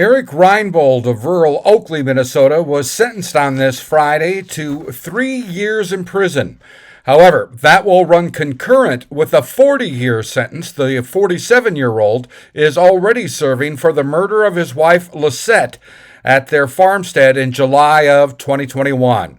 Eric Reinbold of rural Oakley, Minnesota, was sentenced on this Friday to 3 years in prison. However, that will run concurrent with a 40-year sentence the 47-year-old is already serving for the murder of his wife, Lisette, at their farmstead in July of 2021.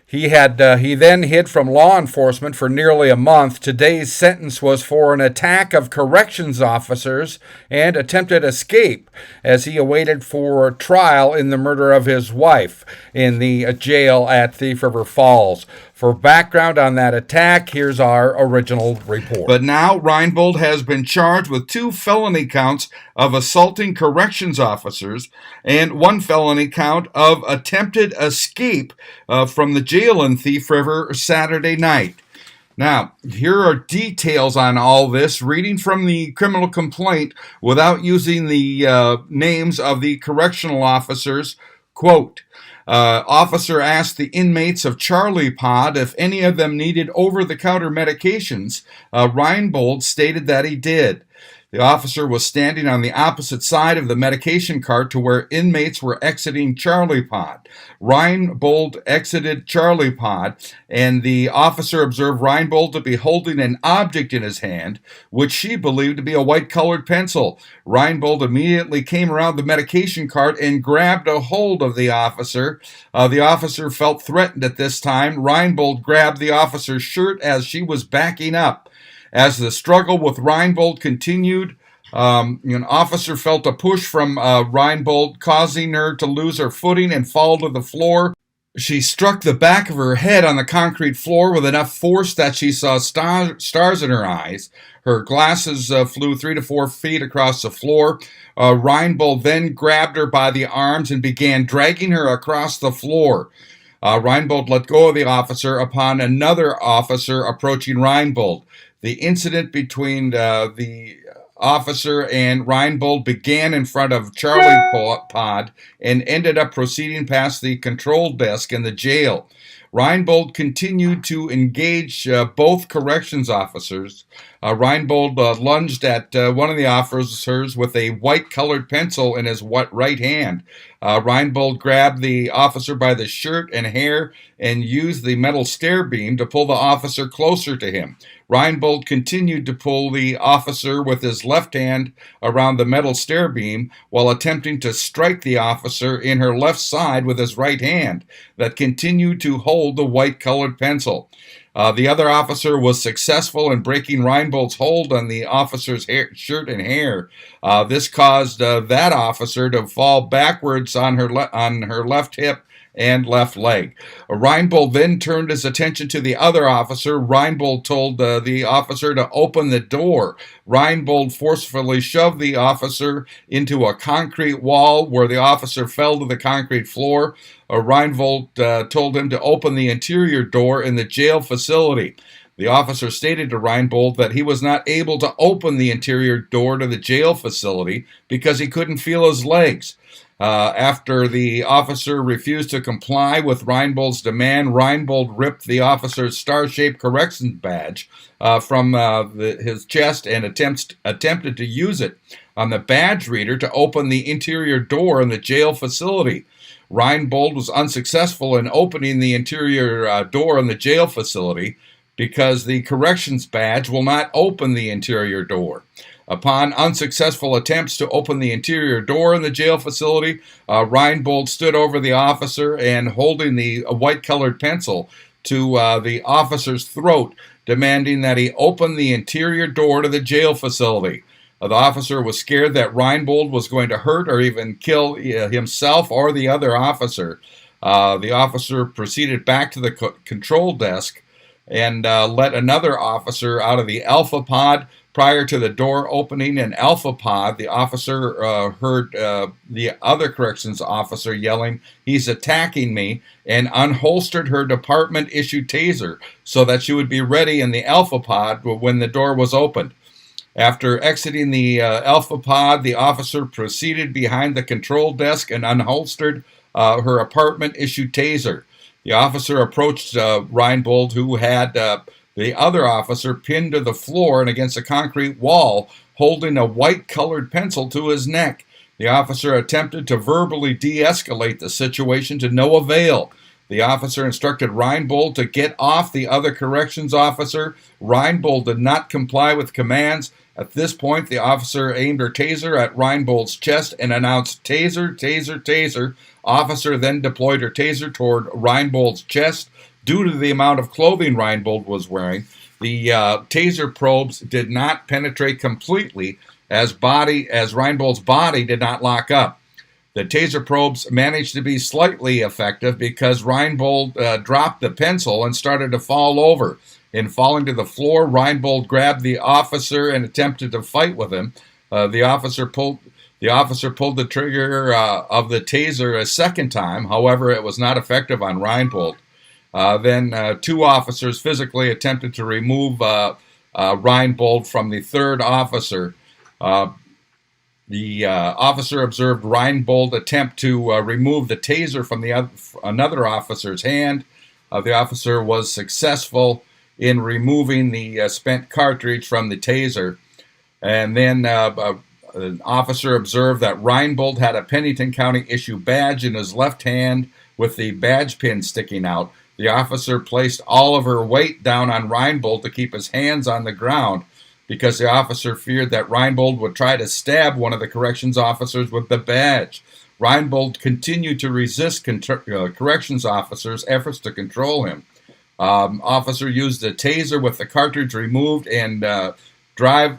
He then hid from law enforcement for nearly a month. Today's sentence was for an attack of corrections officers and attempted escape as he awaited for trial in the murder of his wife in the jail at Thief River Falls. For background on that attack, here's our original report. But now Reinbold has been charged with 2 felony counts of assaulting corrections officers and 1 felony count of attempted escape from the jail in Thief River Saturday night. Now, here are details on all this, reading from the criminal complaint without using the names of the correctional officers. Quote, officer asked the inmates of Charlie Pod if any of them needed over-the-counter medications. Reinbold stated that he did. The officer was standing on the opposite side of the medication cart to where inmates were exiting Charlie Pod. Reinbold exited Charlie Pod, and the officer observed Reinbold to be holding an object in his hand, which she believed to be a white-colored pencil. Reinbold immediately came around the medication cart and grabbed a hold of the officer. The officer felt threatened at this time. Reinbold grabbed the officer's shirt as she was backing up. As the struggle with Reinbold continued, an officer felt a push from Reinbold, causing her to lose her footing and fall to the floor. She struck the back of her head on the concrete floor with enough force that she saw stars in her eyes. Her glasses flew 3 to 4 feet across the floor. Reinbold then grabbed her by the arms and began dragging her across the floor. Reinbold let go of the officer upon another officer approaching Reinbold. The incident between the officer and Reinbold began in front of Charlie Pod and ended up proceeding past the control desk in the jail. Reinbold continued to engage both corrections officers. Reinbold lunged at one of the officers with a white-colored pencil in his right hand. Reinbold grabbed the officer by the shirt and hair and used the metal stair beam to pull the officer closer to him. Reinbold continued to pull the officer with his left hand around the metal stair beam while attempting to strike the officer in her left side with his right hand that continued to hold the white-colored pencil. The other officer was successful in breaking Reinbold's hold on the officer's shirt and hair. This caused that officer to fall backwards on her left hip and left leg. Reinbold then turned his attention to the other officer. Reinbold told the officer to open the door. Reinbold forcefully shoved the officer into a concrete wall where the officer fell to the concrete floor. Reinbold told him to open the interior door in the jail facility. The officer stated to Reinbold that he was not able to open the interior door to the jail facility because he couldn't feel his legs. After the officer refused to comply with Reinbold's demand, Reinbold ripped the officer's star-shaped corrections badge from his chest and attempted to use it on the badge reader to open the interior door in the jail facility. Reinbold was unsuccessful in opening the interior door in the jail facility because the corrections badge will not open the interior door. Upon unsuccessful attempts to open the interior door in the jail facility, Reinbold stood over the officer and holding the white-colored pencil to the officer's throat, demanding that he open the interior door to the jail facility. The officer was scared that Reinbold was going to hurt or even kill himself or the other officer. The officer proceeded back to the control desk and let another officer out of the Alpha Pod. Prior to the door opening in Alpha Pod, the officer heard the other corrections officer yelling, "He's attacking me," and unholstered her department-issued taser so that she would be ready in the Alpha Pod when the door was opened. After exiting the Alpha Pod, the officer proceeded behind the control desk and unholstered her apartment-issued taser. The officer approached Reinbold, who had the other officer pinned to the floor and against a concrete wall, holding a white-colored pencil to his neck. The officer attempted to verbally de-escalate the situation to no avail. The officer instructed Reinbold to get off the other corrections officer. Reinbold did not comply with commands. At this point, the officer aimed her taser at Reinbold's chest and announced, "Taser, taser, taser." Officer then deployed her taser toward Reinbold's chest. Due to the amount of clothing Reinbold was wearing, the taser probes did not penetrate completely as Reinbold's body did not lock up. The taser probes managed to be slightly effective because Reinbold dropped the pencil and started to fall over. In falling to the floor, Reinbold grabbed the officer and attempted to fight with him. The officer pulled the trigger of the taser a second time. However, it was not effective on Reinbold. Then two officers physically attempted to remove Reinbold from the third officer. The officer observed Reinbold attempt to remove the taser from another officer's hand. The officer was successful in removing the spent cartridge from the taser. And then an officer observed that Reinbold had a Pennington County issue badge in his left hand with the badge pin sticking out. The officer placed all of her weight down on Reinbold to keep his hands on the ground because the officer feared that Reinbold would try to stab one of the corrections officers with the badge. Reinbold continued to resist corrections officers' efforts to control him. Officer used a taser with the cartridge removed and drive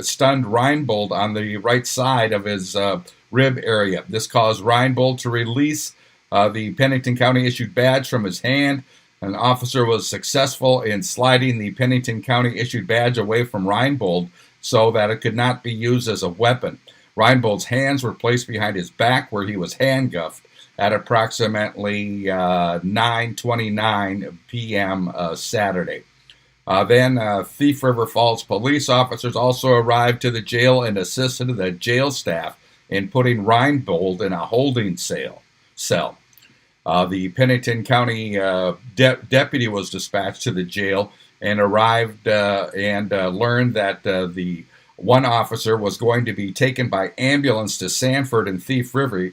stunned Reinbold on the right side of his rib area. This caused Reinbold to release the Pennington County issued badge from his hand. An officer was successful in sliding the Pennington County issued badge away from Reinbold so that it could not be used as a weapon. Reinbold's hands were placed behind his back where he was handcuffed at approximately 9:29 p.m. Saturday. Then Thief River Falls police officers also arrived to the jail and assisted the jail staff in putting Reinbold in a holding cell. The Pennington County deputy was dispatched to the jail and arrived and learned that the one officer was going to be taken by ambulance to Sanford and Thief River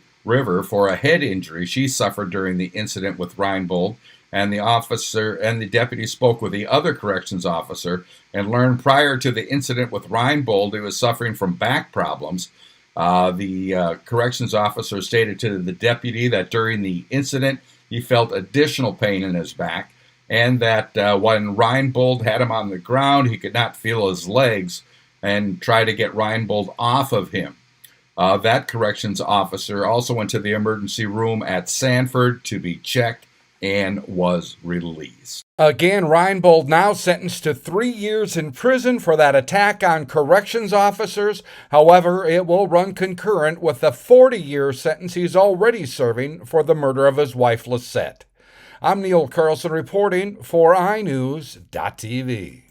for a head injury she suffered during the incident with Reinbold. And the officer and the deputy spoke with the other corrections officer and learned prior to the incident with Reinbold he was suffering from back problems. The corrections officer stated to the deputy that during the incident he felt additional pain in his back and that when Reinbold had him on the ground he could not feel his legs and try to get Reinbold off of him. That corrections officer also went to the emergency room at Sanford to be checked and was released. Again, Reinbold now sentenced to 3 years in prison for that attack on corrections officers. However, it will run concurrent with the 40-year sentence he's already serving for the murder of his wife, Lisette. I'm Neil Carlson reporting for iNewZ.TV.